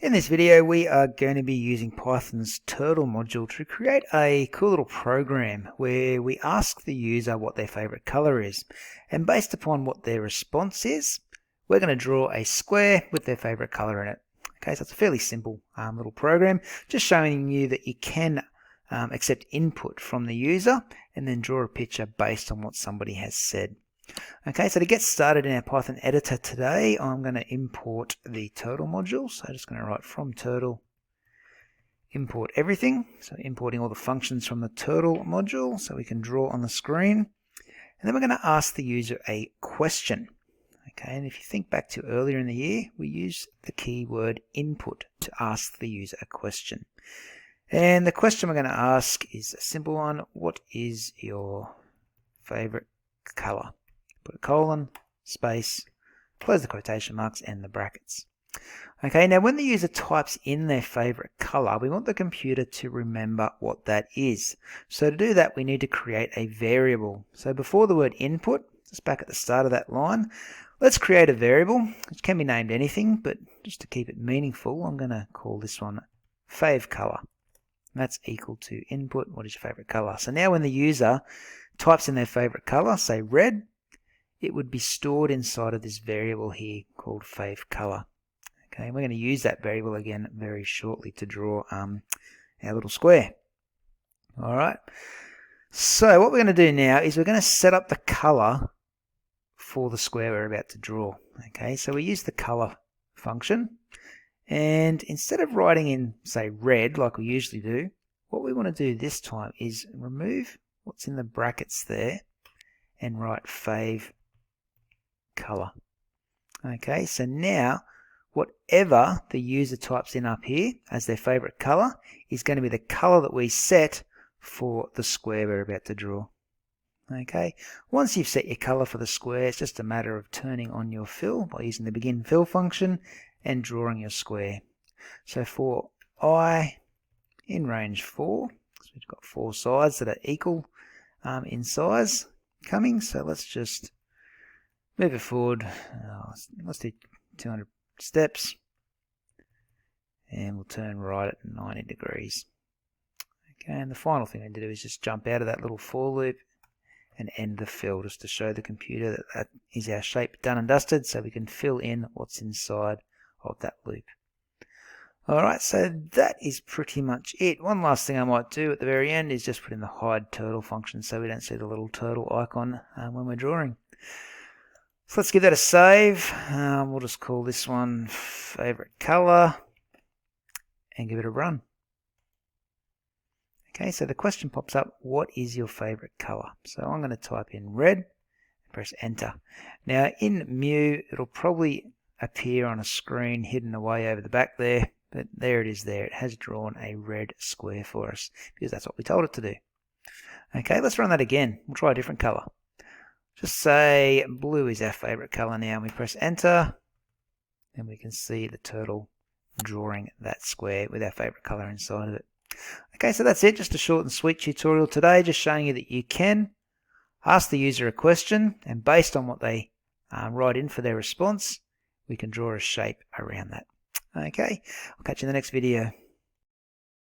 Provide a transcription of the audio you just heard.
In this video, we are going to be using Python's turtle module to create a cool little program where we ask the user what their favorite color is. And based upon what their response is, we're going to draw a square with their favorite color in it. Okay, so it's a fairly simple little program, just showing you that you can accept input from the user and then draw a picture based on what somebody has said. Okay, so to get started in our Python editor today, I'm going to import the turtle module. So I'm just going to write from turtle, import everything. So importing all the functions from the turtle module so we can draw on the screen. And then we're going to ask the user a question. Okay, and if you think back to earlier in the year, we used the keyword input to ask the user a question. And the question we're going to ask is a simple one. What is your favorite color? Put a colon, space, close the quotation marks and the brackets. Okay, now when the user types in their favorite color, we want the computer to remember what that is. So to do that, we need to create a variable. So before the word input, just back at the start of that line, let's create a variable, which can be named anything, but just to keep it meaningful, I'm going to call this one fav color. That's equal to input, what is your favorite color? So now when the user types in their favorite color, say red, it would be stored inside of this variable here called favColor. Okay, and we're going to use that variable again very shortly to draw our little square. All right, so what we're going to do now is we're going to set up the color for the square we're about to draw. Okay, so we use the color function, and instead of writing in, say, red like we usually do, what we want to do this time is remove what's in the brackets there and write favColor. Okay, so now whatever the user types in up here as their favorite color is going to be the color that we set for the square we're about to draw. Okay, once you've set your color for the square, it's just a matter of turning on your fill by using the begin fill function and drawing your square. So for I in range 4, so we've got 4 sides that are equal in size coming, so let's just move it forward. Let's do 200 steps, and we'll turn right at 90 degrees. Okay, and the final thing I need to do is just jump out of that little for loop and end the fill, just to show the computer that that is our shape done and dusted, so we can fill in what's inside of that loop. Alright, so that is pretty much it. One last thing I might do at the very end is just put in the hideturtle function so we don't see the little turtle icon when we're drawing. So let's give that a save. We'll just call this one favorite color and give it a run. Okay, so the question pops up, what is your favorite color? So I'm going to type in red and press enter. Now in Mu, it'll probably appear on a screen hidden away over the back there, but there it is there. It has drawn a red square for us because that's what we told it to do. Okay, let's run that again. We'll try a different color. Just say blue is our favorite color now, and we press enter, and we can see the turtle drawing that square with our favorite color inside of it. Okay, so that's it, just a short and sweet tutorial today, just showing you that you can ask the user a question, and based on what they write in for their response, we can draw a shape around that. Okay, I'll catch you in the next video.